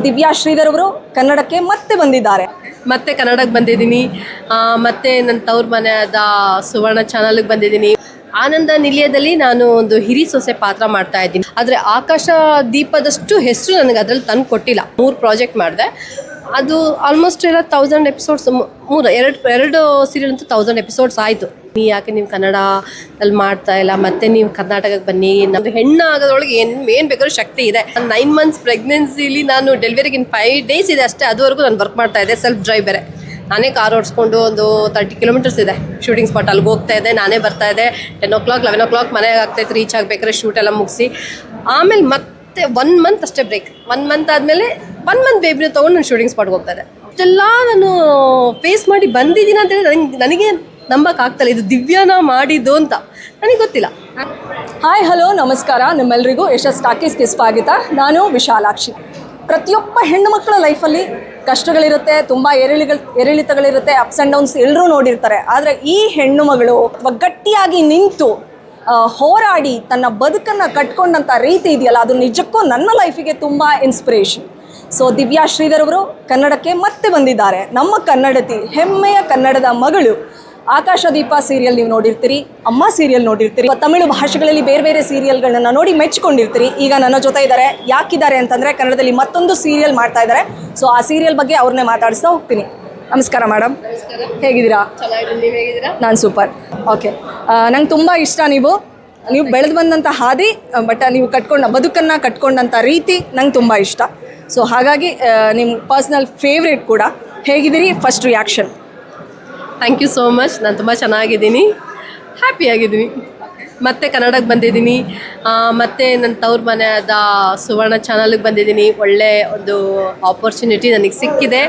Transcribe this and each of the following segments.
ದಿವ್ಯಾ ಶ್ರೀಧರ್ ಅವರು ಕನ್ನಡಕ್ಕೆ ಮತ್ತೆ ಬಂದಿದ್ದಾರೆ. ಮತ್ತೆ ಕನ್ನಡಕ್ಕೆ ಬಂದಿದ್ದೀನಿ. ಮತ್ತೆ ನನ್ನ ತವ್ರ ಮನೆಯಾದ ಸುವರ್ಣ ಚಾನಲ್ಗೆ ಬಂದಿದ್ದೀನಿ. ಆನಂದ ನಿಲಯದಲ್ಲಿ ನಾನು ಒಂದು ಹಿರಿ ಸೊಸೆ ಪಾತ್ರ ಮಾಡ್ತಾ ಇದ್ದೀನಿ. ಆದರೆ ಆಕಾಶ ದೀಪದಷ್ಟು ಹೆಸರು ನನಗೆ ಅದರಲ್ಲಿ ತಂದು ಕೊಟ್ಟಿಲ್ಲ. 3 ಪ್ರಾಜೆಕ್ಟ್ ಮಾಡಿದೆ. ಅದು ಆಲ್ಮೋಸ್ಟ್ ಎಲ್ಲ 1000 ಎಪಿಸೋಡ್ಸ್. ಎರಡು ಸೀರಿಯಲ್ ಅಂತೂ 1000 ಎಪಿಸೋಡ್ಸ್ ಆಯಿತು. ಯಾಕೆ ನೀವು ಕನ್ನಡದಲ್ಲಿ ಮಾಡ್ತಾ ಇಲ್ಲ, ಮತ್ತೆ ನೀವು ಕರ್ನಾಟಕಕ್ಕೆ ಬನ್ನಿ. ನಮ್ದು ಹೆಣ್ಣು ಆಗೋದ್ರೊಳಗೆ ಏನು ಬೇಕಾದ್ರೂ ಶಕ್ತಿ ಇದೆ. 9 ಮಂತ್ಸ್ ಪ್ರೆಗ್ನೆನ್ಸಿಲಿ ನಾನು ಡೆಲಿವರಿಗೆ 5 ಡೇಸ್ ಇದೆ ಅಷ್ಟೇ. ಅದುವರೆಗೂ ನಾನು ವರ್ಕ್ ಮಾಡ್ತಾ ಇದ್ದೆ. ಸೆಲ್ಫ್ ಡ್ರೈವ್ ಬೇರೆ. ನಾನೇ ಕಾರ್ ಓಡಿಸ್ಕೊಂಡು ಒಂದು 30 ಕಿಲೋಮೀಟರ್ಸ್ ಇದೆ ಶೂಟಿಂಗ್ ಸ್ಪಾಟ್. ಅಲ್ಲಿಗೆ ಹೋಗ್ತಾ ಇದ್ದೆ, ನಾನೇ ಬರ್ತಾ ಇದ್ದೆ. 10 o'clock 11 o'clock ಮನೆಗೆ ಆಗ್ತಾಯಿತ್ತು ರೀಚ್ ಆಗಬೇಕಾದ್ರೆ ಶೂಟ್ ಎಲ್ಲ ಮುಗಿಸಿ. ಆಮೇಲೆ ಮತ್ತೆ 1 ಮಂತ್ ಅಷ್ಟೇ ಬ್ರೇಕ್. 1 ಮಂತ್ ಆದಮೇಲೆ 1 ಮಂತ್ ಬೇಬಿನ ತೊಗೊಂಡು ನಾನು ಶೂಟಿಂಗ್ ಸ್ಪಾಟ್ಗೆ ಹೋಗ್ತಾ ಇದ್ದೆ. ಇಷ್ಟೆಲ್ಲ ನಾನು ಫೇಸ್ ಮಾಡಿ ಬಂದಿದ್ದೀನಿ ಅಂತೇಳಿ ನನಗೆ ನಂಬಕ್ಕಾಗ್ತಲ್ಲ ಇದು ದಿವ್ಯಾನ ಮಾಡಿದ್ದು ಅಂತ. ನನಗೆ ಗೊತ್ತಿಲ್ಲ. ಹಾಯ್ ಹಲೋ ನಮಸ್ಕಾರ, ನಿಮ್ಮೆಲ್ಲರಿಗೂ ಯಶಸ್ ಟಾಕೀಸ್ಗೆ ಸ್ವಾಗತ. ನಾನು ವಿಶಾಲಾಕ್ಷಿ. ಪ್ರತಿಯೊಬ್ಬ ಹೆಣ್ಣು ಮಕ್ಕಳ ಲೈಫಲ್ಲಿ ಕಷ್ಟಗಳಿರುತ್ತೆ, ತುಂಬ ಏರಿಳಿತಗಳಿರುತ್ತೆ, ಅಪ್ಸ್ ಆ್ಯಂಡ್ ಡೌನ್ಸ್ ಎಲ್ಲರೂ ನೋಡಿರ್ತಾರೆ. ಆದರೆ ಈ ಹೆಣ್ಣು ಮಗಳು ಒಗ್ಗಟ್ಟಿಯಾಗಿ ನಿಂತು ಹೋರಾಡಿ ತನ್ನ ಬದುಕನ್ನು ಕಟ್ಕೊಂಡಂಥ ರೀತಿ ಇದೆಯಲ್ಲ, ಅದು ನಿಜಕ್ಕೂ ನನ್ನ ಲೈಫಿಗೆ ತುಂಬ ಇನ್ಸ್ಪಿರೇಷನ್. ಸೊ ದಿವ್ಯಾ ಶ್ರೀಧರ್ ಅವರು ಕನ್ನಡಕ್ಕೆ ಮತ್ತೆ ಬಂದಿದ್ದಾರೆ. ನಮ್ಮ ಕನ್ನಡತಿ, ಹೆಮ್ಮೆಯ ಕನ್ನಡದ ಮಗಳು. ಆಕಾಶ ದೀಪ ಸೀರಿಯಲ್ ನೀವು ನೋಡಿರ್ತೀರಿ, ಅಮ್ಮ ಸೀರಿಯಲ್ ನೋಡಿರ್ತೀರಿ, ತಮಿಳು ಭಾಷೆಗಳಲ್ಲಿ ಬೇರೆ ಬೇರೆ ಸೀರಿಯಲ್ಗಳನ್ನ ನೋಡಿ ಮೆಚ್ಕೊಂಡಿರ್ತೀರಿ. ಈಗ ನನ್ನ ಜೊತೆ ಇದ್ದಾರೆ. ಯಾಕಿದ್ದಾರೆ ಅಂತಂದರೆ ಕನ್ನಡದಲ್ಲಿ ಮತ್ತೊಂದು ಸೀರಿಯಲ್ ಮಾಡ್ತಾ ಇದ್ದಾರೆ. ಸೊ ಆ ಸೀರಿಯಲ್ ಬಗ್ಗೆ ಅವ್ರನ್ನೇ ಮಾತಾಡಿಸ್ತಾ ಹೋಗ್ತೀನಿ. ನಮಸ್ಕಾರ ಮೇಡಮ್, ಹೇಗಿದ್ದೀರಾ? ನಾನು ಸೂಪರ್. ಓಕೆ, ನಂಗೆ ತುಂಬ ಇಷ್ಟ ನೀವು ಬೆಳೆದು ಬಂದಂಥ ಹಾದಿ, ಬಟ್ ನೀವು ಬದುಕನ್ನು ಕಟ್ಕೊಂಡಂಥ ರೀತಿ ನಂಗೆ ತುಂಬ ಇಷ್ಟ. ಸೊ ಹಾಗಾಗಿ ನಿಮ್ಮ ಪರ್ಸ್ನಲ್ ಫೇವ್ರೇಟ್ ಕೂಡ. ಹೇಗಿದ್ದೀರಿ? First reaction. Thank you so much. ನಾನು ತುಂಬ ಚೆನ್ನಾಗಿದ್ದೀನಿ, ಹ್ಯಾಪಿಯಾಗಿದ್ದೀನಿ. ಮತ್ತೆ ಕನ್ನಡಕ್ಕೆ ಬಂದಿದ್ದೀನಿ. ಮತ್ತು ನನ್ನ ತವ್ರ ಮನೆಯಾದ ಸುವರ್ಣ ಚಾನಲ್ಗೆ ಬಂದಿದ್ದೀನಿ. ಒಳ್ಳೆ ಒಂದು ಆಪರ್ಚುನಿಟಿ ನನಗೆ ಸಿಕ್ಕಿದೆ.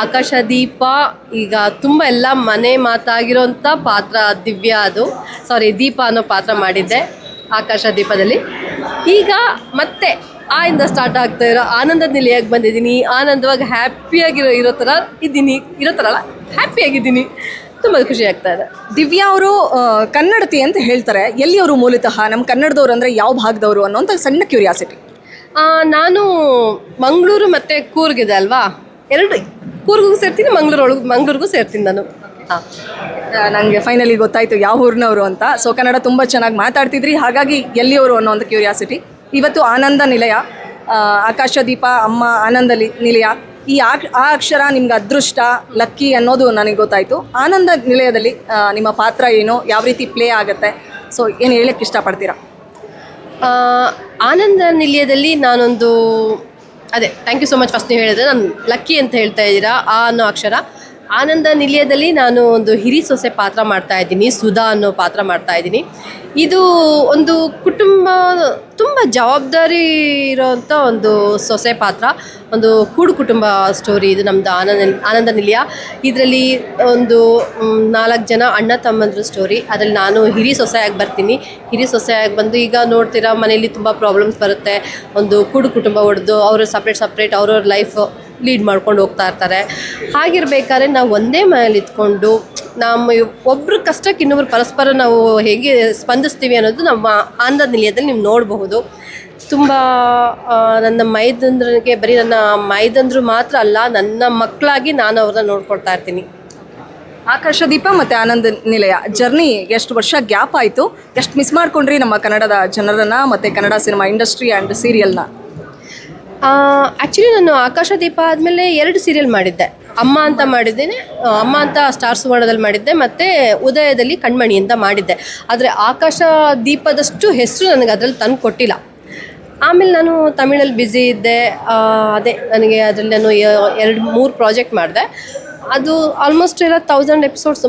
ಆಕಾಶ ದೀಪ ಈಗ ತುಂಬ ಎಲ್ಲ ಮನೆ ಮಾತಾಗಿರೋಂಥ ಪಾತ್ರ ದಿವ್ಯಾ, ದೀಪ ಅನ್ನೋ ಪಾತ್ರ ಮಾಡಿದ್ದೆ ಆಕಾಶ ದೀಪದಲ್ಲಿ. ಈಗ ಮತ್ತೆ ಇಂದ ಸ್ಟಾರ್ಟ್ ಆಗ್ತಾ ಇರೋ ಆನಂದ ನಿಲಯಕ್ಕೆ ಬಂದಿದ್ದೀನಿ. ಆನಂದವಾಗಿ ಇರೋ ಥರ ಇರೋ ಹ್ಯಾಪಿಯಾಗಿದ್ದೀನಿ. ತುಂಬ ಖುಷಿ ಆಗ್ತಾ ಇದೆ. ದಿವ್ಯಾ ಅವರು ಕನ್ನಡತಿ ಅಂತ ಹೇಳ್ತಾರೆ. ಎಲ್ಲಿಯವರು ಮೂಲತಃ? ನಮ್ಮ ಕನ್ನಡದವ್ರು ಅಂದರೆ ಯಾವ ಭಾಗದವರು ಅನ್ನೋಂಥ ಸಣ್ಣ ಕ್ಯೂರಿಯಾಸಿಟಿ. ನಾನು ಮಂಗಳೂರು ಮತ್ತು ಕೂರ್ಗಿದೆ ಅಲ್ವಾ, ಕೂರ್ಗೂ ಸೇರ್ತೀನಿ, ಮಂಗಳೂರಿಗೂ ಸೇರ್ತೀನಿ ನಾನು. ನನಗೆ ಫೈನಲಿ ಗೊತ್ತಾಯಿತು ಯಾವ ಊರಿನವರು ಅಂತ. ಸೊ ಕನ್ನಡ ತುಂಬ ಚೆನ್ನಾಗಿ ಮಾತಾಡ್ತಿದ್ರಿ, ಹಾಗಾಗಿ ಎಲ್ಲಿಯವರು ಅನ್ನೋಂಥ ಕ್ಯೂರಿಯಾಸಿಟಿ. ಇವತ್ತು ಆನಂದ ನಿಲಯ, ಆಕಾಶ ದೀಪ, ಅಮ್ಮ ಆನಂದ ನಿಲಯ. ಆ ಅಕ್ಷರ ನಿಮ್ಗೆ ಅದೃಷ್ಟ, ಲಕ್ಕಿ ಅನ್ನೋದು ನನಗೆ ಗೊತ್ತಾಯಿತು. ಆನಂದ ನಿಲಯದಲ್ಲಿ ನಿಮ್ಮ ಪಾತ್ರ ಏನು, ಯಾವ ರೀತಿ ಪ್ಲೇ ಆಗುತ್ತೆ? ಸೊ ಏನು ಹೇಳಕ್ಕೆ ಇಷ್ಟಪಡ್ತೀರಾ? ಆನಂದ ನಿಲಯದಲ್ಲಿ ನಾನೊಂದು thank you so much. First ನೀವು ಹೇಳಿದ್ರೆ ನಾನು ಲಕ್ಕಿ ಅಂತ ಹೇಳ್ತಾ ಇದ್ದೀರಾ. ಅನ್ನೋ ಅಕ್ಷರ. ಆನಂದ ನಿಲಯದಲ್ಲಿ ನಾನು ಒಂದು ಹಿರಿ ಸೊಸೆ ಪಾತ್ರ ಮಾಡ್ತಾ ಇದ್ದೀನಿ, ಸುಧಾ ಅನ್ನೋ ಪಾತ್ರ ಮಾಡ್ತಾ ಇದ್ದೀನಿ. ಇದು ಒಂದು ಕುಟುಂಬ, ತುಂಬ ಜವಾಬ್ದಾರಿ ಇರೋವಂಥ ಒಂದು ಸೊಸೆ ಪಾತ್ರ, ಒಂದು ಕೂಡು ಕುಟುಂಬ ಸ್ಟೋರಿ ಇದು ನಮ್ಮದು ಆನಂದ ನಿಲಯ. ಇದರಲ್ಲಿ ಒಂದು 4 ಜನ ಅಣ್ಣ ತಮ್ಮಂದ್ರ ಸ್ಟೋರಿ. ಅದರಲ್ಲಿ ನಾನು ಹಿರಿ ಸೊಸೆಯಾಗಿ ಬರ್ತೀನಿ. ಹಿರಿ ಸೊಸೆಯಾಗಿ ಬಂದು ಈಗ ನೋಡ್ತೀರಾ ಮನೇಲಿ ತುಂಬ ಪ್ರಾಬ್ಲಮ್ಸ್ ಬರುತ್ತೆ. ಒಂದು ಕೂಡು ಕುಟುಂಬ ಹೊಡೆದು ಅವರು ಸಪ್ರೇಟ್ ಅವ್ರವ್ರ ಲೈಫ್ ಲೀಡ್ ಮಾಡ್ಕೊಂಡು ಹೋಗ್ತಾ ಇರ್ತಾರೆ. ಹಾಗಿರ್ಬೇಕಾದ್ರೆ ನಾವು ಒಂದೇ ಮನೇಲಿ ಇದ್ಕೊಂಡು ನಮ್ಮ ಒಬ್ಬರು ಕಷ್ಟಕ್ಕೆ ಇನ್ನೊಬ್ರು ಪರಸ್ಪರ ನಾವು ಹೇಗೆ ಸ್ಪಂದಿಸ್ತೀವಿ ಅನ್ನೋದು ನಮ್ಮ ಆನಂದ ನಿಲಯದಲ್ಲಿ ನೀವು ನೋಡಬಹುದು. ತುಂಬ ನನ್ನ ಮೈದಂದ್ರಿಗೆ, ಬರೀ ನನ್ನ ಮೈದಂದ್ರು ಮಾತ್ರ ಅಲ್ಲ, ನನ್ನ ಮಕ್ಕಳಾಗಿ ನಾನು ಅವ್ರನ್ನ ನೋಡ್ಕೊಳ್ತಾ ಇರ್ತೀನಿ. ಆಕಾಶದೀಪ ಮತ್ತು ಆನಂದ ನಿಲಯ ಜರ್ನಿ ಎಷ್ಟು ವರ್ಷ ಗ್ಯಾಪ್ ಆಯಿತು? ಎಷ್ಟು ಮಿಸ್ ಮಾಡ್ಕೊಂಡ್ರಿ ನಮ್ಮ ಕನ್ನಡದ ಜನರನ್ನು ಮತ್ತು ಕನ್ನಡ ಸಿನಿಮಾ ಇಂಡಸ್ಟ್ರಿ ಆ್ಯಂಡ್ ಸೀರಿಯಲ್ನ? ಆ್ಯಕ್ಚುಲಿ ನಾನು ಆಕಾಶ ದೀಪ ಆದಮೇಲೆ 2 ಸೀರಿಯಲ್ ಮಾಡಿದ್ದೆ. ಅಮ್ಮ ಅಂತ ಮಾಡಿದ್ದೇನೆ, ಅಮ್ಮ ಅಂತ ಸ್ಟಾರ್ ಸುವರ್ಣದಲ್ಲಿ ಮಾಡಿದ್ದೆ, ಮತ್ತು ಉದಯದಲ್ಲಿ ಕಣ್ಮಣಿ ಅಂತ ಮಾಡಿದ್ದೆ. ಆದರೆ ಆಕಾಶ ದೀಪದಷ್ಟು ಹೆಸರು ನನಗೆ ಅದರಲ್ಲಿ ತಂದು ಕೊಟ್ಟಿಲ್ಲ. ಆಮೇಲೆ ನಾನು ತಮಿಳಲ್ಲಿ ಬ್ಯುಸಿ ಇದ್ದೆ. ನನಗೆ ಅದರಲ್ಲಿ ನಾನು 2-3 ಪ್ರಾಜೆಕ್ಟ್ ಮಾಡಿದೆ. ಅದು ಆಲ್ಮೋಸ್ಟ್ ಎಲ್ಲ 1000 ಎಪಿಸೋಡ್ಸ್.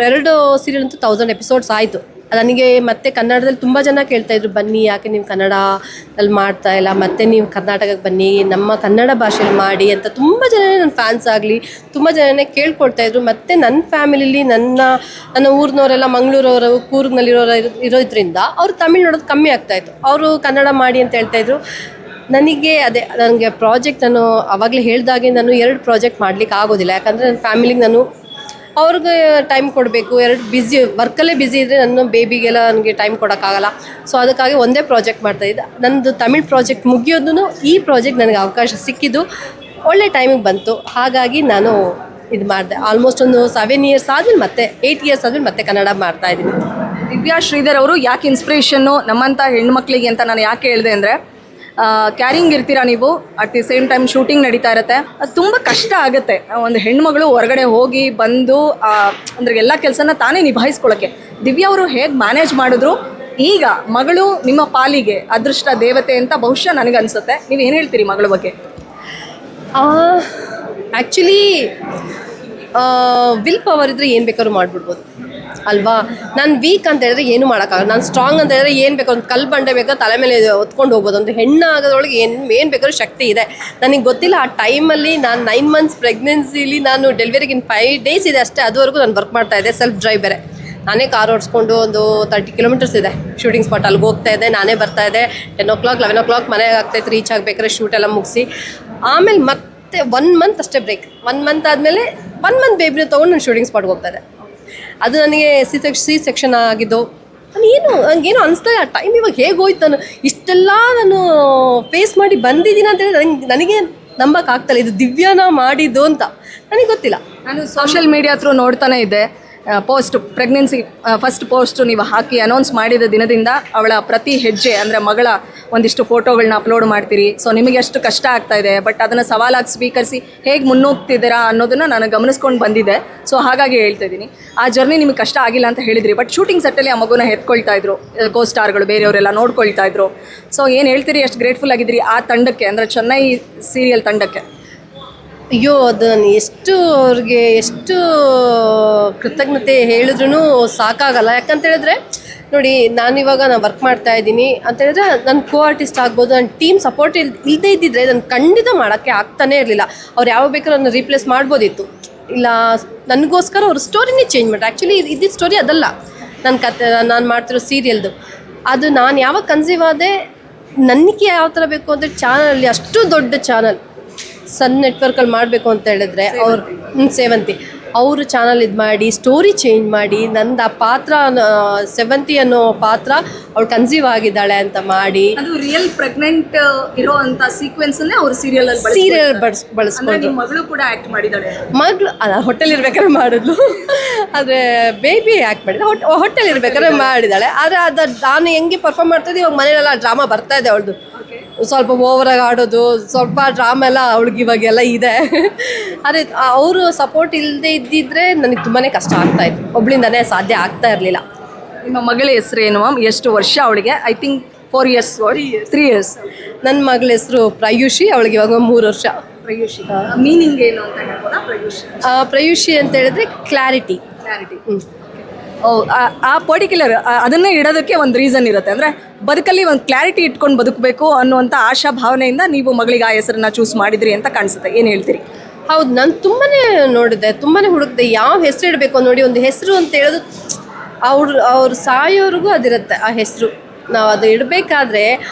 ಎರಡು ಸೀರಿಯಲ್ ಅಂತೂ 1000 ಎಪಿಸೋಡ್ಸ್ ಆಯಿತು. ನನಗೆ ಮತ್ತೆ ಕನ್ನಡದಲ್ಲಿ ತುಂಬ ಜನ ಕೇಳ್ತಾಯಿದ್ರು, ಬನ್ನಿ ಯಾಕೆ ನೀವು ಕನ್ನಡದಲ್ಲಿ ಮಾಡ್ತಾ ಇಲ್ಲ, ಮತ್ತೆ ನೀವು ಕರ್ನಾಟಕಕ್ಕೆ ಬನ್ನಿ, ನಮ್ಮ ಕನ್ನಡ ಭಾಷೆಯಲ್ಲಿ ಮಾಡಿ ಅಂತ ತುಂಬ ಜನನೇ ನನ್ನ ಫ್ಯಾನ್ಸ್ ಆಗಲಿ ತುಂಬ ಜನನೇ ಕೇಳ್ಕೊಳ್ತಾಯಿದ್ರು. ಮತ್ತು ನನ್ನ ಫ್ಯಾಮಿಲಿಲಿ ನನ್ನ ಊರಿನವರೆಲ್ಲ ಮಂಗಳೂರವರು, ಇರೋದ್ರಿಂದ ಅವರು ತಮಿಳು ನೋಡೋದು ಕಮ್ಮಿ ಆಗ್ತಾಯಿತ್ತು. ಅವರು ಕನ್ನಡ ಮಾಡಿ ಅಂತ ಹೇಳ್ತಾಯಿದ್ರು. ನನಗೆ ಪ್ರಾಜೆಕ್ಟ್, ನಾನು ಆವಾಗಲೇ ಹೇಳಿದಾಗೆ ನಾನು 2 ಪ್ರಾಜೆಕ್ಟ್ ಮಾಡಲಿಕ್ಕೆ ಆಗೋದಿಲ್ಲ. ಯಾಕಂದರೆ ನನ್ನ ಫ್ಯಾಮಿಲಿಗೆ ನಾನು ಅವ್ರಿಗೆ ಟೈಮ್ ಕೊಡಬೇಕು. ಎರಡು ಬ್ಯುಸಿ ವರ್ಕಲ್ಲೇ ಬ್ಯುಸಿ ಇದ್ದರೆ ನನ್ನ ಬೇಬಿಗೆಲ್ಲ ನನಗೆ ಟೈಮ್ ಕೊಡೋಕ್ಕಾಗಲ್ಲ. ಸೊ ಅದಕ್ಕಾಗಿ ಒಂದೇ ಪ್ರಾಜೆಕ್ಟ್ ಮಾಡ್ತಾಯಿದ್ದೆ. ನಂದು ತಮಿಳ್ ಪ್ರಾಜೆಕ್ಟ್ ಮುಗಿಯೋದು ಈ ಪ್ರಾಜೆಕ್ಟ್ ನನಗೆ ಅವಕಾಶ ಸಿಕ್ಕಿದ್ದು ಒಳ್ಳೆ ಟೈಮಿಗೆ ಬಂತು. ಹಾಗಾಗಿ ನಾನು ಇದು ಮಾಡಿದೆ. ಆಲ್ಮೋಸ್ಟ್ ಒಂದು 7 ಇಯರ್ಸ್ ಆದಮೇಲೆ ಮತ್ತೆ 8 ಇಯರ್ಸ್ ಆದಮೇಲೆ ಮತ್ತೆ ಕನ್ನಡ ಮಾಡ್ತಾಯಿದ್ದೀನಿ. ದಿವ್ಯಾ ಶ್ರೀಧರ್ ಅವರು ಯಾಕೆ ಇನ್ಸ್ಪಿರೇಷನ್ನು ನಮ್ಮಂಥ ಹೆಣ್ಮಕ್ಳಿಗೆ ಅಂತ ನಾನು ಯಾಕೆ ಹೇಳಿದೆ ಅಂದರೆ, ಕ್ಯಾರಿಂಗ್ ಇರ್ತೀರಾ ನೀವು, at the same time shooting ನಡೀತಾ ಇರುತ್ತೆ. ಅದು ತುಂಬ ಕಷ್ಟ ಆಗುತ್ತೆ ಒಂದು ಹೆಣ್ಮಗಳು ಹೊರಗಡೆ ಹೋಗಿ ಬಂದು ಅಂದರೆ ಎಲ್ಲ ಕೆಲಸನ ತಾನೇ ನಿಭಾಯಿಸ್ಕೊಳ್ಳೋಕ್ಕೆ. ದಿವ್ಯಾ ಅವರು ಹೇಗೆ ಮ್ಯಾನೇಜ್ ಮಾಡಿದ್ರು. ಈಗ ಮಗಳು ನಿಮ್ಮ ಪಾಲಿಗೆ ಅದೃಷ್ಟ ದೇವತೆ ಅಂತ ಬಹುಶಃ ನನಗನ್ಸುತ್ತೆ. ನೀವು ಏನು ಹೇಳ್ತೀರಿ ಮಗಳ ಬಗ್ಗೆ? ಆ್ಯಕ್ಚುಲಿ ವಿಲ್ ಪವರ್ ಇದ್ದರೆ ಏನು ಬೇಕಾದ್ರೂ ಮಾಡಿಬಿಡ್ಬೋದು ಅಲ್ವಾ. ನಾನು ವೀಕ್ ಅಂತ ಹೇಳಿದ್ರೆ ಏನು ಮಾಡೋಕ್ಕಾಗಲ್ಲ. ನಾನು ಸ್ಟ್ರಾಂಗ್ ಅಂತ ಹೇಳಿದ್ರೆ ಏನು ಬೇಕು, ಒಂದು ಕಲ್ಲು ಬಂಡೆ ಬೇಕಾದ್ರೆ ತಲೆ ಮೇಲೆ ಹೊತ್ಕೊಂಡು ಹೋಗ್ಬೋದು. ಒಂದು ಹೆಣ್ಣು ಆಗೋದ್ರೊಳಗೆ ಏನು ಬೇಕಾದ್ರೂ ಶಕ್ತಿ ಇದೆ. ನನಗೆ ಗೊತ್ತಿಲ್ಲ ಆ ಟೈಮಲ್ಲಿ ನಾನು 9 ಮಂತ್ಸ್ ಪ್ರೆಗ್ನೆನ್ಸಿಲಿ ನಾನು ಡೆಲಿವರಿಗೆ 5 ಡೇಸ್ ಇದೆ ಅಷ್ಟೇ. ಅದುವರೆಗೂ ನಾನು ವರ್ಕ್ ಮಾಡ್ತಾಯಿದ್ದೆ. ಸೆಲ್ಫ್ ಡ್ರೈವ್ ಬೇರೆ. ನಾನೇ ಕಾರ್ ಓಡಿಸ್ಕೊಂಡು ಒಂದು 30 ಕಿಲೋಮೀಟರ್ಸ್ ಇದೆ ಶೂಟಿಂಗ್ ಸ್ಪಾಟ್, ಅಲ್ಲಿಗೆ ಹೋಗ್ತಾಯಿದ್ದೆ. ನಾನೇ ಬರ್ತಾಯಿದ್ದೆ. 10 o'clock 11 o'clock ಮನೆಗೆ ಆಗ್ತಾಯಿತ್ತು ರೀಚ್ ಆಗಬೇಕಾದ್ರೆ ಶೂಟೆಲ್ಲ ಮುಗಿಸಿ. ಆಮೇಲೆ ಮತ್ತೆ 1 ಮಂತ್ ಅಷ್ಟೇ ಬ್ರೇಕ್. 1 ಮಂತ್ ಆದಮೇಲೆ 1 ಮಂತ್ ಬೇಬಿನ ತೊಗೊಂಡು ನಾನು ಶೂಟಿಂಗ್ ಸ್ಪಾಟ್ಗೆ ಹೋಗ್ತಾಯಿದ್ದೆ. ಅದು ನನಗೆ ಸಿ ಸೆಕ್ಷನ್ ಆಗಿದ್ದು. ನನಗೇನು ಅನಿಸ್ತಾ ಆ ಟೈಮ್ ಇವಾಗ ಹೇಗೆ ಹೋಯ್ತು. ನಾನು ಇಷ್ಟೆಲ್ಲ ನಾನು ಫೇಸ್ ಮಾಡಿ ಬಂದಿದ್ದೀನಿ ಅಂತೇಳಿ ನನಗೆ ನಂಬಕ್ಕಾಗ್ತಾಯಿಲ್ಲ. ಇದು ದಿವ್ಯಾನ ಮಾಡಿದ್ದು ಅಂತ ನನಗೆ ಗೊತ್ತಿಲ್ಲ. ನಾನು ಸೋಷಿಯಲ್ ಮೀಡಿಯಾ ಥ್ರೂ ನೋಡ್ತಾನೆ ಇದ್ದೆ. ಪೋಸ್ಟ್ ಪ್ರೆಗ್ನೆನ್ಸಿ ಫಸ್ಟ್ ಪೋಸ್ಟು ನೀವು ಹಾಕಿ ಅನೌನ್ಸ್ ಮಾಡಿದ ದಿನದಿಂದ ಅವಳ ಪ್ರತಿ ಹೆಜ್ಜೆ ಅಂದರೆ ಮಗಳ ಒಂದಿಷ್ಟು ಫೋಟೋಗಳನ್ನ ಅಪ್ಲೋಡ್ ಮಾಡ್ತೀರಿ. ಸೊ ನಿಮಗೆ ಎಷ್ಟು ಕಷ್ಟ ಆಗ್ತಾ ಇದೆ, ಬಟ್ ಅದನ್ನು ಸವಾಲಾಗಿ ಸ್ವೀಕರಿಸಿ ಹೇಗೆ ಮುನ್ನೋಗ್ತಿದ್ದೀರಾ ಅನ್ನೋದನ್ನು ನಾನು ಗಮನಿಸ್ಕೊಂಡು ಬಂದಿದ್ದೆ. ಸೊ ಹಾಗಾಗಿ ಹೇಳ್ತಾ ಇದ್ದೀನಿ, ಆ ಜರ್ನಿ ನಿಮಗೆ ಕಷ್ಟ ಆಗಿಲ್ಲ ಅಂತ ಹೇಳಿದ್ರಿ. ಬಟ್ ಶೂಟಿಂಗ್ ಸೆಟ್ಟಲ್ಲಿ ಆ ಮಗುನ ಎತ್ಕೊಳ್ತಾ ಇದ್ರು ಕೋ ಸ್ಟಾರ್ಗಳು, ಬೇರೆಯವರೆಲ್ಲ ನೋಡ್ಕೊಳ್ತಾ ಇದ್ರು. ಸೊ ಏನು ಹೇಳ್ತೀರಿ, ಎಷ್ಟು ಗ್ರೇಟ್ಫುಲ್ ಆಗಿದ್ರಿ ಆ ತಂಡಕ್ಕೆ, ಅಂದರೆ ಚೆನ್ನೈ ಸೀರಿಯಲ್ ತಂಡಕ್ಕೆ? ಅಯ್ಯೋ, ಅದು ನಾನು ಅವ್ರಿಗೆ ಎಷ್ಟು ಕೃತಜ್ಞತೆ ಹೇಳಿದ್ರೂ ಸಾಕಾಗಲ್ಲ. ಯಾಕಂತ ಹೇಳಿದ್ರೆ ನೋಡಿ, ನಾನಿವಾಗ ವರ್ಕ್ ಮಾಡ್ತಾ ಇದ್ದೀನಿ ಅಂತ ಹೇಳಿದ್ರೆ ನನ್ನ ಕೋ ಆರ್ಟಿಸ್ಟ್ ಆಗ್ಬೋದು. ನನ್ನ ಟೀಮ್ ಸಪೋರ್ಟ್ ಇಲ್ಲದೇ ಇದ್ದಿದ್ರೆ ನಾನು ಖಂಡಿತ ಮಾಡೋಕ್ಕೆ ಆಗ್ತಾನೇ ಇರಲಿಲ್ಲ. ಅವ್ರು ಯಾವ ಬೇಕಾದ್ರೂ ನನ್ನ ರೀಪ್ಲೇಸ್ ಮಾಡ್ಬೋದಿತ್ತು. ಇಲ್ಲ, ನನಗೋಸ್ಕರ ಅವ್ರ ಸ್ಟೋರಿನೇ ಚೇಂಜ್ ಮಾಡ್ತಾರೆ. ಆ್ಯಕ್ಚುಲಿ ಇದ್ದಿದ್ದ ಸ್ಟೋರಿ ಅದಲ್ಲ, ನನ್ನ ಕತೆ, ನಾನು ಮಾಡ್ತಿರೋ ಸೀರಿಯಲ್ದು. ಅದು ನಾನು ಯಾವಾಗ ಕನ್ಸೀವ್ ಆದೆ, ನನಗೆ ಯಾವ ಥರ ಬೇಕು ಅಂತ ಚಾನಲಲ್ಲಿ, ಅಷ್ಟು ದೊಡ್ಡ ಚಾನಲ್ ಸನ್ ನೆಟ್ವರ್ಕಲ್ಲಿ ಮಾಡಬೇಕು ಅಂತ ಹೇಳಿದ್ರೆ ಅವ್ರು ಸೇವಂತಿ ಅವರು ಚಾನಲ್ ಇದು ಮಾಡಿ ಸ್ಟೋರಿ ಚೇಂಜ್ ಮಾಡಿ ನಂದು ಆ ಪಾತ್ರ ಸೇವಂತಿ ಅನ್ನೋ ಪಾತ್ರ ಅವಳು ಕನ್ಸೀವ್ ಆಗಿದ್ದಾಳೆ ಅಂತ ಮಾಡಿ, ಅದು ರಿಯಲ್ ಪ್ರೆಗ್ನೆಂಟ್ ಇರೋ ಅಂತ ಸೀಕ್ವೆನ್ಸನ್ನೇ ಅವರು ಸೀರಿಯಲ್ ಬಳಸ್ಕೊಂಡು ಮಗಳು ಕೂಡ ಆ್ಯಕ್ಟ್ ಮಾಡಿದ್ದಾಳೆ. ಮಗಳು ಹೊಟ್ಟೆಲ್ ಇರ್ಬೇಕಾದ್ರೆ ಮಾಡಿದ್ಲು, ಆದರೆ ಬೇಬಿ ಆ್ಯಕ್ಟ್ ಮಾಡಿದ ಹೊಟ್ಟೆಲ್ ಇರ್ಬೇಕಾದ್ರೆ ಮಾಡಿದ್ದಾಳೆ. ಆದರೆ ಅದು ನಾನು ಹೆಂಗೆ ಪರ್ಫಾರ್ಮ್ ಮಾಡ್ತಾಯಿದ್ದೆ, ಇವಾಗ ಮನೇಲೆಲ್ಲ ಡ್ರಾಮಾ ಬರ್ತಾ ಇದೆ ಅವಳದು. ಸ್ವಲ್ಪ ಓವರಾಗಿ ಆಡೋದು, ಸ್ವಲ್ಪ ಡ್ರಾಮಾ ಎಲ್ಲ ಅವಳಿಗೆ ಇವಾಗೆಲ್ಲ ಇದೆ. ಆದರೆ ಅವರು ಸಪೋರ್ಟ್ ಇಲ್ಲದೆ ಇದ್ದಿದ್ರೆ ನನಗೆ ತುಂಬಾ ಕಷ್ಟ ಆಗ್ತಾಯಿತ್ತು. ಒಬ್ಳಿಂದನೇ ಸಾಧ್ಯ ಆಗ್ತಾ ಇರಲಿಲ್ಲ. ನಿಮ್ಮ ಮಗಳ ಹೆಸರು ಏನು ಮ್ಯಾಮ್? ಎಷ್ಟು ವರ್ಷ ಅವಳಿಗೆ? I think 4 years 3 years. ನನ್ನ ಮಗಳ ಹೆಸರು ಪ್ರಯುಷಿ, ಅವಳಿಗೆ ಇವಾಗ 3 ವರ್ಷ. ಪ್ರಯುಷಿ ಮೀನಿಂಗ್ ಏನು ಅಂತ ಹೇಳ್ಬೋದಾ? ಪ್ರಯುಷಿ ಅಂತ ಹೇಳಿದ್ರೆ ಕ್ಲಾರಿಟಿ. ಆ ಪರ್ಟಿಕ್ಯುಲರ್ ಅದನ್ನೇ ಇಡೋದಕ್ಕೆ ಒಂದು ರೀಸನ್ ಇರುತ್ತೆ. ಅಂದರೆ ಬದುಕಲ್ಲಿ ಒಂದು ಕ್ಲಾರಿಟಿ ಇಟ್ಕೊಂಡು ಬದುಕಬೇಕು ಅನ್ನುವಂಥ ಆಶಾ ಭಾವನೆಯಿಂದ ನೀವು ಮಗಳಿಗೆ ಆ ಹೆಸರನ್ನ ಚೂಸ್ ಮಾಡಿದ್ರಿ ಅಂತ ಕಾಣಿಸುತ್ತೆ. ಏನು ಹೇಳ್ತೀರಿ? ಹೌದು, ನಾನು ತುಂಬಾ ನೋಡಿದೆ, ತುಂಬಾ ಹುಡುಕಿದೆ ಯಾವ ಹೆಸರು ಇಡಬೇಕು ನೋಡಿ. ಒಂದು ಹೆಸರು ಅಂತ ಹೇಳೋದು ಅವ್ರು ಸಾಯೋವ್ರಿಗೂ ಅದಿರುತ್ತೆ ಆ ಹೆಸರು. ನಾವು ಅದು ಇಡಬೇಕಾದ್ರೆ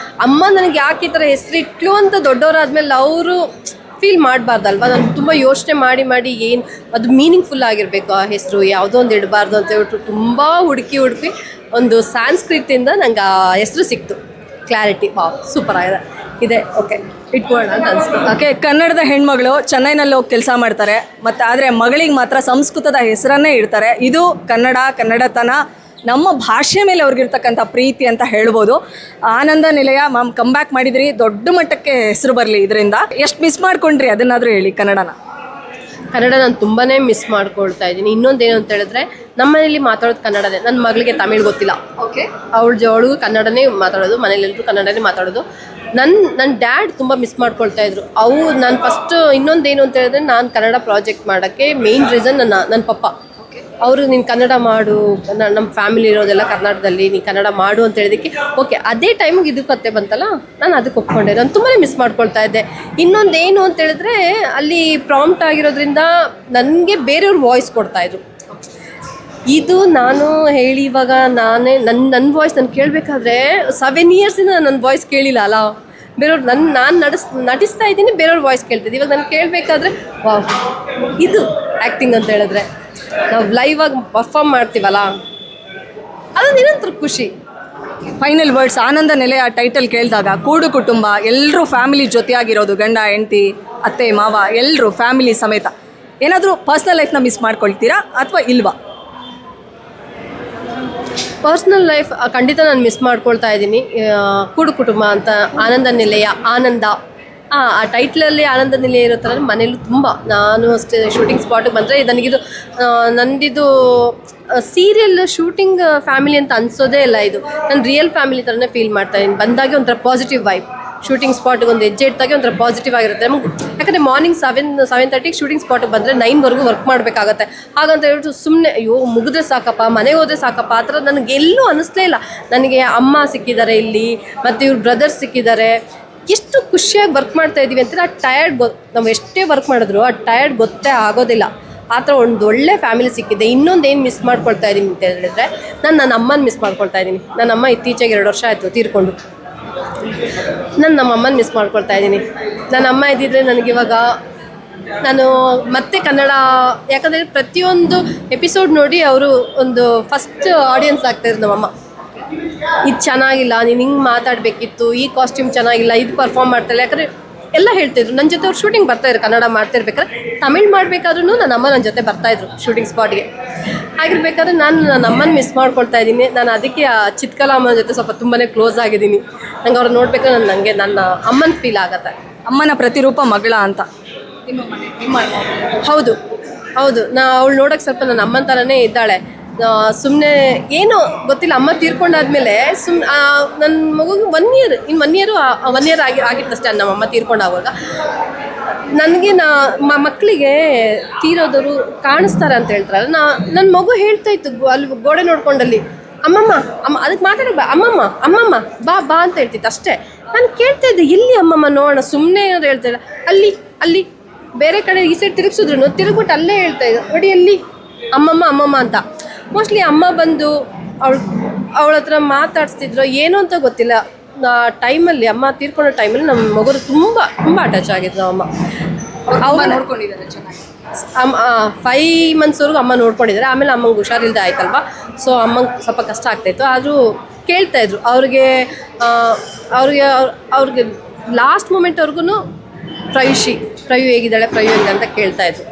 ಅಮ್ಮ ನನಗೆ ಯಾಕೆ ಈ ಥರ ಹೆಸರು ಇಟ್ಲು ಅಂತ ದೊಡ್ಡವರಾದ್ಮೇಲೆ ಅವರು ಫೀಲ್ ಮಾಡಬಾರ್ದಲ್ವ. ನಾನು ತುಂಬ ಯೋಚನೆ ಮಾಡಿ ಏನು ಅದು ಮೀನಿಂಗ್ಫುಲ್ ಆಗಿರಬೇಕು ಆ ಹೆಸರು, ಯಾವುದೋ ಒಂದು ಇಡಬಾರ್ದು ಅಂತ ಹೇಳ್ಬಿಟ್ಟು ತುಂಬ ಹುಡುಕಿ ಒಂದು ಸಾಂಸ್ಕ್ರಿತಿಂದ ನಂಗೆ ಆ ಹೆಸರು ಸಿಕ್ತು, ಕ್ಲಾರಿಟಿ. ಸೂಪರ್ ಇದೆ ಓಕೆ ಇಟ್ಕೊಳ್ಳೋಣ ಅಂತ ಅನಿಸ್ತು. ಓಕೆ, ಕನ್ನಡದ ಹೆಣ್ಮಗಳು ಚೆನ್ನೈನಲ್ಲಿ ಹೋಗಿ ಕೆಲಸ ಮಾಡ್ತಾರೆ, ಮತ್ತು ಆದರೆ ಮಗಳಿಗೆ ಮಾತ್ರ ಸಂಸ್ಕೃತದ ಹೆಸರನ್ನೇ ಇಡ್ತಾರೆ. ಇದು ಕನ್ನಡತನ, ನಮ್ಮ ಭಾಷೆ ಮೇಲೆ ಅವ್ರಿಗಿರ್ತಕ್ಕಂಥ ಪ್ರೀತಿ ಅಂತ ಹೇಳ್ಬೋದು. ಆನಂದ ನಿಲಯ ಮ್ಯಾಮ್ ಕಮ್ಬ್ಯಾಕ್ ಮಾಡಿದ್ರಿ, ದೊಡ್ಡ ಮಟ್ಟಕ್ಕೆ ಹೆಸರು ಬರಲಿ ಇದರಿಂದ. ಎಷ್ಟು ಮಿಸ್ ಮಾಡ್ಕೊಂಡ್ರಿ ಅದನ್ನಾದರೂ ಹೇಳಿ ಕನ್ನಡ ನಾನು ತುಂಬಾ ಮಿಸ್ ಮಾಡ್ಕೊಳ್ತಾ ಇದ್ದೀನಿ. ಇನ್ನೊಂದೇನು ಅಂತ ಹೇಳಿದ್ರೆ ನಮ್ಮ ಮನೇಲಿ ಮಾತಾಡೋದು ಕನ್ನಡನೇ. ನನ್ನ ಮಗಳಿಗೆ ತಮಿಳ್ ಗೊತ್ತಿಲ್ಲ. ಓಕೆ, ಅವಳಿಗೂ ಕನ್ನಡನೇ ಮಾತಾಡೋದು, ಮನೇಲೆಲ್ಲರೂ ಕನ್ನಡನೇ ಮಾತಾಡೋದು. ನನ್ನ ಡ್ಯಾಡ್ ತುಂಬ ಮಿಸ್ ಮಾಡ್ಕೊಳ್ತಾ ಇದ್ರು. ನಾನು ಫಸ್ಟ್ ಇನ್ನೊಂದೇನು ಅಂತ ಹೇಳಿದ್ರೆ, ನಾನು ಕನ್ನಡ ಪ್ರಾಜೆಕ್ಟ್ ಮಾಡೋಕ್ಕೆ ಮೇಯ್ನ್ ರೀಸನ್ ನನ್ನ ಪಪ್ಪ. ಅವರು ನೀನು ಕನ್ನಡ ಮಾಡು, ನಮ್ಮ ಫ್ಯಾಮಿಲಿ ಇರೋದೆಲ್ಲ ಕರ್ನಾಟಕದಲ್ಲಿ, ನೀನು ಕನ್ನಡ ಮಾಡು ಅಂತ ಹೇಳಿದಕ್ಕೆ ಓಕೆ. ಅದೇ ಟೈಮಿಗೆ ಇದು ಕತೆ ಬಂತಲ್ಲ, ನಾನು ಅದಕ್ಕೆ ಒಪ್ಕೊಂಡೆ. ನಾನು ತುಂಬಾ ಮಿಸ್ ಮಾಡ್ಕೊಳ್ತಾ ಇದ್ದೆ. ಇನ್ನೊಂದೇನು ಅಂತ ಹೇಳಿದ್ರೆ, ಅಲ್ಲಿ ಪ್ರಾಂಪ್ಟ್ ಆಗಿರೋದ್ರಿಂದ ನನಗೆ ಬೇರೆಯವ್ರ ವಾಯ್ಸ್ ಕೊಡ್ತಾಯಿದ್ರು. ಇದು ನಾನು ಹೇಳಿ ಇವಾಗ ನನ್ನ ವಾಯ್ಸ್ ನಾನು ಕೇಳಬೇಕಾದ್ರೆ 7 yearsಯಿಂದ ನನ್ನ ವಾಯ್ಸ್ ಕೇಳಿಲ್ಲ ಅಲ್ಲ. ಬೇರೆಯವ್ರು ನಾನು ನಟಿಸ್ತಾ ಇದ್ದೀನಿ, ಬೇರೆಯವ್ರ ವಾಯ್ಸ್ ಕೇಳ್ತಿದ್ದೆ. ಇವಾಗ ನಾನು ಕೇಳಬೇಕಾದ್ರೆ ವಾವ್, ಇದು ಆ್ಯಕ್ಟಿಂಗ್ ಅಂತ ಹೇಳಿದ್ರೆ ನಾವು ಲೈವ್ ಆಗಿ ಪರ್ಫಾರ್ಮ್ ಮಾಡ್ತೀವಲ್ಲ ಅದು ನಿರಂತರ ಖುಷಿ. ಫೈನಲ್ ವರ್ಡ್ಸ್, ಆನಂದ ನೆಲೆಯ ಟೈಟಲ್ ಕೇಳಿದಾಗ ಕೂಡು ಕುಟುಂಬ, ಎಲ್ಲರೂ ಫ್ಯಾಮಿಲಿ ಜೊತೆಯಾಗಿರೋದು, ಗಂಡ ಹೆಂಡತಿ ಅತ್ತೆ ಮಾವ ಎಲ್ಲರೂ ಫ್ಯಾಮಿಲಿ ಸಮೇತ. ಏನಾದರೂ ಪರ್ಸ್ನಲ್ ಲೈಫ್ನ ಮಿಸ್ ಮಾಡ್ಕೊಳ್ತೀರಾ ಅಥವಾ ಇಲ್ವಾ? ಪರ್ಸ್ನಲ್ ಲೈಫ್ ಖಂಡಿತ ನಾನು ಮಿಸ್ ಮಾಡ್ಕೊಳ್ತಾ ಇದ್ದೀನಿ. ಕೂಡು ಕುಟುಂಬ ಅಂತ ಆನಂದ ನಿಲಯ, ಆನಂದ ಆ ಟೈಟ್ಲಲ್ಲಿ ಆನಂದ ನಿಲಯ ಇರೋ ಥರ ಮನೇಲೂ ತುಂಬ. ನಾನು ಅಷ್ಟೇ ಶೂಟಿಂಗ್ ಸ್ಪಾಟಿಗೆ ಬಂದರೆ ನನಗಿದು ನಂದಿದು ಸೀರಿಯಲ್ ಶೂಟಿಂಗ್ ಫ್ಯಾಮಿಲಿ ಅಂತ ಅನಿಸೋದೇ ಇಲ್ಲ. ಇದು ನಾನು ರಿಯಲ್ ಫ್ಯಾಮಿಲಿ ಥರನೇ ಫೀಲ್ ಮಾಡ್ತಾ ಇದ್ದೀನಿ. ಬಂದಾಗೆ ಒಂಥರ ಪಾಸಿಟಿವ್ ವೈಬ್. ಶೂಟಿಂಗ್ ಸ್ಪಾಟಿಗೆ ಒಂದು ಹೆಜ್ಜೆ ಇಟ್ಟಾಗೆ ಒಂಥರ ಪಾಸಿಟಿವ್ ಆಗಿರುತ್ತೆ ನಮ್ಗೆ. ಯಾಕಂದರೆ ಮಾರ್ನಿಂಗ್ 7:30 ಶೂಟಿಂಗ್ ಸ್ಪಾಟಿಗೆ ಬಂದರೆ 9ವರೆಗೂ ವರ್ಕ್ ಮಾಡಬೇಕಾಗತ್ತೆ. ಹಾಗಂತ ಹೇಳ್ಬಿಟ್ಟು ಸುಮ್ಮನೆ ಅಯ್ಯೋ ಮುಗಿದ್ರೆ ಸಾಕಪ್ಪ, ಮನೆಗೆ ಹೋದರೆ ಸಾಕಪ್ಪ ಆ ಥರ ನನಗೆಲ್ಲೂ ಅನ್ನಿಸ್ಲೇ ಇಲ್ಲ. ನನಗೆ ಅಮ್ಮ ಸಿಕ್ಕಿದ್ದಾರೆ ಇಲ್ಲಿ, ಮತ್ತು ಇವ್ರ ಬ್ರದರ್ಸ್ ಸಿಕ್ಕಿದ್ದಾರೆ. ಎಷ್ಟು ಖುಷಿಯಾಗಿ ವರ್ಕ್ ಮಾಡ್ತಾ ಇದ್ದೀವಿ ಅಂತ ಆ ಟಯರ್ಡ್ ನಾವು ಎಷ್ಟೇ ವರ್ಕ್ ಮಾಡಿದ್ರು ಆ ಟಯರ್ಡ್ ಗೊತ್ತೇ ಆಗೋದಿಲ್ಲ. ಆ ಥರ ಒಂದು ಒಳ್ಳೆ ಫ್ಯಾಮಿಲಿ ಸಿಕ್ಕಿದೆ. ಇನ್ನೊಂದು ಏನು ಮಿಸ್ ಮಾಡ್ಕೊಳ್ತಾ ಇದ್ದೀನಿ ಅಂತ ಹೇಳಿದ್ರೆ, ನನ್ನ ಅಮ್ಮನ ಮಿಸ್ ಮಾಡ್ಕೊಳ್ತಾ ಇದ್ದೀನಿ. ನನ್ನ ಅಮ್ಮ ಇತ್ತೀಚೆಗೆ 2 ವರ್ಷ ಆಯಿತು ತೀರ್ಕೊಂಡು. ನಮ್ಮ ಅಮ್ಮನ ಮಿಸ್ ಮಾಡ್ಕೊಳ್ತಾ ಇದ್ದೀನಿ. ನನ್ನ ಅಮ್ಮ ಇದ್ದಿದ್ರೆ ನನಗಿವಾಗ ನಾನು ಮತ್ತೆ ಕನ್ನಡ, ಯಾಕಂದರೆ ಪ್ರತಿಯೊಂದು ಎಪಿಸೋಡ್ ನೋಡಿ ಅವರು ಒಂದು ಫಸ್ಟ್ ಆಡಿಯನ್ಸ್ ಆಗ್ತಾಯಿದ್ರು ನಮ್ಮಮ್ಮ. ಇದು ಚೆನ್ನಾಗಿಲ್ಲ, ನೀನು ಹಿಂಗೆ ಮಾತಾಡಬೇಕಿತ್ತು, ಈ ಕಾಸ್ಟ್ಯೂಮ್ ಚೆನ್ನಾಗಿಲ್ಲ, ಇದು ಪರ್ಫಾರ್ಮ್ ಮಾಡ್ತಾಯಿಲ್ಲ. ಯಾಕಂದರೆ ಎಲ್ಲ ಹೇಳ್ತಾಯಿದ್ರು. ನನ್ನ ಜೊತೆ ಅವ್ರು ಶೂಟಿಂಗ್ ಬರ್ತಾಯಿದ್ರು, ಕನ್ನಡ ಮಾಡ್ತಿರ್ಬೇಕಾದ್ರೆ. ತಮಿಳ್ ಮಾಡಬೇಕಾದ್ರೂ ನನ್ನ ಅಮ್ಮ ನನ್ನ ಜೊತೆ ಬರ್ತಾಯಿದ್ರು ಶೂಟಿಂಗ್ ಸ್ಪಾಟ್ಗೆ. ಆಗಿರ್ಬೇಕಾದ್ರೆ ನಾನು ನನ್ನ ಅಮ್ಮನ ಮಿಸ್ ಮಾಡ್ಕೊಳ್ತಾ ಇದ್ದೀನಿ. ನಾನು ಅದಕ್ಕೆ ಆ ಚಿತ್ಕಲಾ ಅಮ್ಮನ ಜೊತೆ ಸ್ವಲ್ಪ ತುಂಬಾ ಕ್ಲೋಸ್ ಆಗಿದ್ದೀನಿ. ನಂಗೆ ಅವ್ರು ನೋಡ್ಬೇಕಾದ್ರೆ ನನಗೆ ನನ್ನ ಅಮ್ಮನ ಫೀಲ್ ಆಗುತ್ತೆ. ಅಮ್ಮನ ಪ್ರತಿರೂಪ ಮಗಳ ಅಂತ. ಹೌದು ಹೌದು, ಅವಳು ನೋಡೋಕ್ಕೆ ಸ್ವಲ್ಪ ನನ್ನ ಅಮ್ಮನ ಥರನೇ ಇದ್ದಾಳೆ. ಸುಮ್ಮನೆ ಏನೋ ಗೊತ್ತಿಲ್ಲ, ಅಮ್ಮ ತೀರ್ಕೊಂಡಾದ್ಮೇಲೆ ನನ್ನ ಮಗುಗೆ 1 ಇಯರ್ ಆಗಿತ್ತಷ್ಟೇ ನಮ್ಮಮ್ಮ ತೀರ್ಕೊಂಡಾವಾಗ. ನನಗೆ ಮಕ್ಕಳಿಗೆ ತೀರೋದವರು ಕಾಣಿಸ್ತಾರೆ ಅಂತ ಹೇಳ್ತಾರಲ್ಲ, ನನ್ನ ಮಗು ಹೇಳ್ತಾ ಇತ್ತು ಅಲ್ಲಿ ಗೋಡೆ ನೋಡ್ಕೊಂಡಲ್ಲಿ, ಅಮ್ಮಮ್ಮ ಅದಕ್ಕೆ ಮಾತಾಡೋಕೆ ಅಮ್ಮಮ್ಮ ಬಾ ಅಂತ ಹೇಳ್ತಿತ್ತು ಅಷ್ಟೇ. ನಾನು ಕೇಳ್ತಾ ಇದ್ದೆ, ಎಲ್ಲಿ ಅಮ್ಮಮ್ಮ ನೋಡೋಣ, ಸುಮ್ಮನೆ ಏನಾದ್ರು ಹೇಳ್ತಾ ಇಲ್ಲ, ಅಲ್ಲಿ ಬೇರೆ ಕಡೆ ಈ ಸೈಡ್ ತಿರುಗಿಸಿದ್ರು ತಿರುಗ್ಬಿಟ್ಟು ಅಲ್ಲೇ ಹೇಳ್ತಾ ಇದ್ದೆ, ನೋಡಿ ಎಲ್ಲಿ ಅಮ್ಮಮ್ಮ ಅಂತ. ಮೋಸ್ಟ್ಲಿ ಅಮ್ಮ ಬಂದು ಅವಳ ಹತ್ರ ಮಾತಾಡಿಸ್ತಿದ್ರು ಏನೋ ಅಂತ ಗೊತ್ತಿಲ್ಲ. ಟೈಮಲ್ಲಿ ಅಮ್ಮ ತೀರ್ಕೊಳ್ಳೋ ಟೈಮಲ್ಲಿ ನಮ್ಮ ಮಗುರು ತುಂಬ ಅಟ್ಯಾಚ್ ಆಗಿದ್ರು ಅಮ್ಮ. ಅವ್ರು ನೋಡ್ಕೊಂಡಿದ್ದಾರೆ ಚೆನ್ನಾಗಿ. 5 ಮಂತ್ಸ್ವರೆಗೂ ಅಮ್ಮ ನೋಡ್ಕೊಂಡಿದ್ದಾರೆ. ಆಮೇಲೆ ಅಮ್ಮಂಗೆ ಹುಷಾರಿಲ್ಲದೆ ಆಯ್ತಲ್ವ, ಸೊ ಅಮ್ಮಂಗೆ ಸ್ವಲ್ಪ ಕಷ್ಟ ಆಗ್ತಾಯಿತ್ತು. ಆದರೂ ಕೇಳ್ತಾಯಿದ್ರು ಅವ್ರಿಗೆ ಲಾಸ್ಟ್ ಮೂಮೆಂಟ್ವರೆಗೂ ಪ್ರಯು ಹೇಗಿದ್ದಾಳೆ ಅಂತ ಕೇಳ್ತಾಯಿದ್ರು.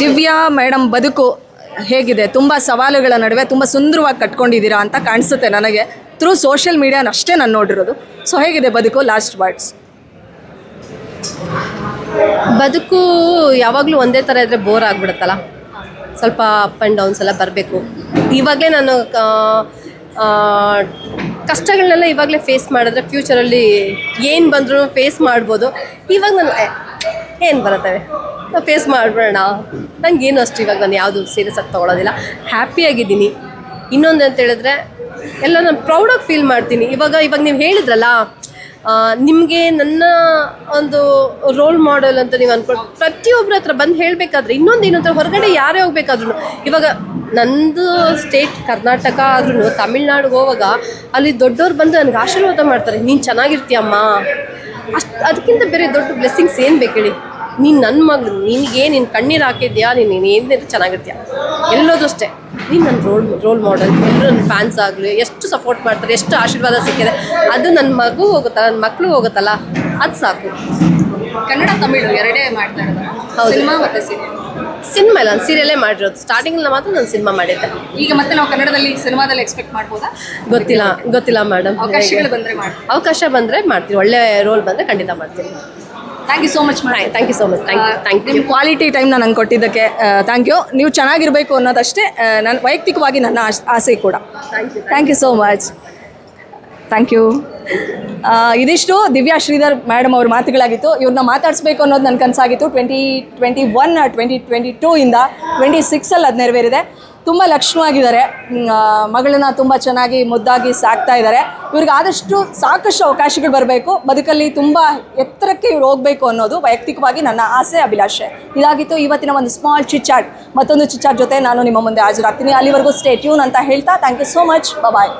ದಿವ್ಯಾ ಮೇಡಮ್ ಬದುಕು ಹೇಗಿದೆ? ತುಂಬ ಸವಾಲುಗಳ ನಡುವೆ ತುಂಬ ಸುಂದರವಾಗಿ ಕಟ್ಕೊಂಡಿದ್ದೀರಾ ಅಂತ ಕಾಣಿಸುತ್ತೆ ನನಗೆ. ಥ್ರೂ ಸೋಷಿಯಲ್ ಮೀಡಿಯಾನಷ್ಟೇ ನಾನು ನೋಡಿರೋದು. ಸೊ ಹೇಗಿದೆ ಬದುಕು? Last words. ಬದುಕು ಯಾವಾಗಲೂ ಒಂದೇ ಥರ ಇದ್ದರೆ ಬೋರ್ ಆಗಿಬಿಡುತ್ತಲ್ಲ. ಸ್ವಲ್ಪ ಅಪ್ ಆ್ಯಂಡ್ ಡೌನ್ಸ್ ಎಲ್ಲ ಬರಬೇಕು. ಇವಾಗಲೇ ನಾನು ಕಷ್ಟಗಳನ್ನೆಲ್ಲ ಇವಾಗಲೇ ಫೇಸ್ ಮಾಡಿದ್ರೆ ಫ್ಯೂಚರಲ್ಲಿ ಏನು ಬಂದರೂ ಫೇಸ್ ಮಾಡ್ಬೋದು. ಇವಾಗ ನಾನು ಏನು ಬರುತ್ತವೆ ಫೇಸ್ ಮಾಡಿಬಿಡೋಣ, ನನಗೇನು ಅಷ್ಟು ಇವಾಗ ನಾನು ಯಾವುದು ಸೀರಿಯಸ್ ಆಗಿ ತೊಗೊಳೋದಿಲ್ಲ. ಹ್ಯಾಪಿಯಾಗಿದ್ದೀನಿ. ಇನ್ನೊಂದು ಅಂತ ಹೇಳಿದ್ರೆ ಎಲ್ಲ ನಾನು ಪ್ರೌಡಾಗಿ ಫೀಲ್ ಮಾಡ್ತೀನಿ. ಇವಾಗ ನೀವು ಹೇಳಿದ್ರಲ್ಲ, ನಿಮಗೆ ನನ್ನ ಒಂದು ರೋಲ್ ಮಾಡೆಲ್ ಅಂತ ನೀವು ಅಂದ್ಕೊಂಡು ಪ್ರತಿಯೊಬ್ಬರ ಹತ್ರ ಬಂದು ಹೇಳಬೇಕಾದ್ರೆ, ಇನ್ನೊಂದೇನು ಅಂತ ಹೊರಗಡೆ ಯಾರೇ ಹೋಗ್ಬೇಕಾದ್ರೂ, ಇವಾಗ ನಂದು ಸ್ಟೇಟ್ ಕರ್ನಾಟಕ ಆದ್ರೂ ತಮಿಳ್ನಾಡಿಗೆ ಹೋಗುವಾಗ ಅಲ್ಲಿ ದೊಡ್ಡವ್ರು ಬಂದು ನನಗೆ ಆಶೀರ್ವಾದ ಮಾಡ್ತಾರೆ, ನೀನು ಚೆನ್ನಾಗಿರ್ತೀಯಮ್ಮ. ಅದಕ್ಕಿಂತ ಬೇರೆ ದೊಡ್ಡ ಬ್ಲೆಸ್ಸಿಂಗ್ಸ್ ಏನು ಬೇಕು ಹೇಳಿ? ನೀನು ನನ್ನ ಮಗಳು, ನಿನಗೆ ನೀನು ಕಣ್ಣೀರು ಹಾಕಿದ್ಯಾ, ನೀನು ಏನಿದ್ರು ಚೆನ್ನಾಗಿರ್ತೀಯ. ಎಲ್ಲೋದು ಅಷ್ಟೇ, ನೀನು ನನ್ನ ರೋಲ್ ಮಾಡೆಲ್. ಎಲ್ಲರೂ ನನ್ನ ಫ್ಯಾನ್ಸ್ ಆಗಲಿ ಎಷ್ಟು ಸಪೋರ್ಟ್ ಮಾಡ್ತಾರೆ, ಎಷ್ಟು ಆಶೀರ್ವಾದ ಸಿಕ್ಕಿದೆ, ಅದು ನನ್ನ ಮಗು ಹೋಗುತ್ತಲ್ಲ, ನನ್ನ ಮಕ್ಕಳು ಹೋಗುತ್ತಲ್ಲ, ಅದು ಸಾಕು. ಕನ್ನಡ ತಮಿಳು ಎರಡೇ ಮಾಡ್ತಾ ಇರೋದು? ಹೌದು. ಸಿನಿಮಾ ಮತ್ತು ಸೀರಿಯಲ್? ಸಿನಿಮಾ ಇಲ್ಲ, ನಾನು ಸೀರಿಯಲ್ಲೇ ಮಾಡಿರೋದು. ಸ್ಟಾರ್ಟಿಂಗಲ್ಲಿ ಮಾತ್ರ ನಾನು ಸಿನಿಮಾ ಮಾಡಿದ್ದೆ. ಈಗ ಮತ್ತೆ ನಾವು ಕನ್ನಡದಲ್ಲಿ ಸಿನಿಮಾದಲ್ಲಿ ಎಕ್ಸ್ಪೆಕ್ಟ್ ಮಾಡ್ಬೋದಾ? ಗೊತ್ತಿಲ್ಲ ಮೇಡಮ್. ಅವಕಾಶಗಳು ಬಂದರೆ ಮಾಡಿ. ಅವಕಾಶ ಬಂದರೆ ಮಾಡ್ತೀನಿ. ಒಳ್ಳೆ ರೋಲ್ ಬಂದರೆ ಖಂಡಿತ ಮಾಡ್ತೀನಿ. Thank you so much madam. Thank you so much. Thank you. ನಿಮ್ಮ ಕ್ವಾಲಿಟಿ ಟೈಮ್ನ ನಂಗೆ ಕೊಟ್ಟಿದ್ದಕ್ಕೆ ಥ್ಯಾಂಕ್ ಯು. ನೀವು ಚೆನ್ನಾಗಿರಬೇಕು ಅನ್ನೋದಷ್ಟೇ ನನ್ನ ವೈಯಕ್ತಿಕವಾಗಿ ನನ್ನ ಆಸೆ ಕೂಡ. Thank you so much. Thank you. ಇದಿಷ್ಟು ದಿವ್ಯಾ ಶ್ರೀಧರ್ ಮೇಡಮ್ ಅವ್ರ ಮಾತುಗಳಾಗಿತ್ತು. ಇವ್ರನ್ನ ಮಾತಾಡಿಸ್ಬೇಕು ಅನ್ನೋದು ನನ್ನ ಕನಸಾಗಿತ್ತು. 2021 2022 ಇಂದ 26 ಅದು ನೆರವೇರಿದೆ. ತುಂಬ ಲಕ್ಷ್ಮವಾಗಿದ್ದಾರೆ. ಮಗಳನ್ನ ತುಂಬ ಚೆನ್ನಾಗಿ ಮುದ್ದಾಗಿ ಸಾಕ್ತಾ ಇದ್ದಾರೆ. ಇವ್ರಿಗೆ ಆದಷ್ಟು ಸಾಕಷ್ಟು ಅವಕಾಶಗಳು ಬರಬೇಕು, ಬದುಕಲ್ಲಿ ತುಂಬ ಎತ್ತರಕ್ಕೆ ಇವ್ರು ಹೋಗಬೇಕು ಅನ್ನೋದು ವೈಯಕ್ತಿಕವಾಗಿ ನನ್ನ ಆಸೆ, ಅಭಿಲಾಷೆ. ಇದಾಗಿತ್ತು ಇವತ್ತಿನ ಒಂದು ಸ್ಮಾಲ್ ಚಿಟ್ಚಾಟ್. ಮತ್ತೊಂದು ಚಿಟ್ಚಾಟ್ ಜೊತೆ ನಾನು ನಿಮ್ಮ ಮುಂದೆ ಹಾಜರಾಗ್ತೀನಿ. ಅಲ್ಲಿವರೆಗೂ ಸ್ಟೇ ಟ್ಯೂನ್ ಅಂತ ಹೇಳ್ತಾ thank you so much. Bye.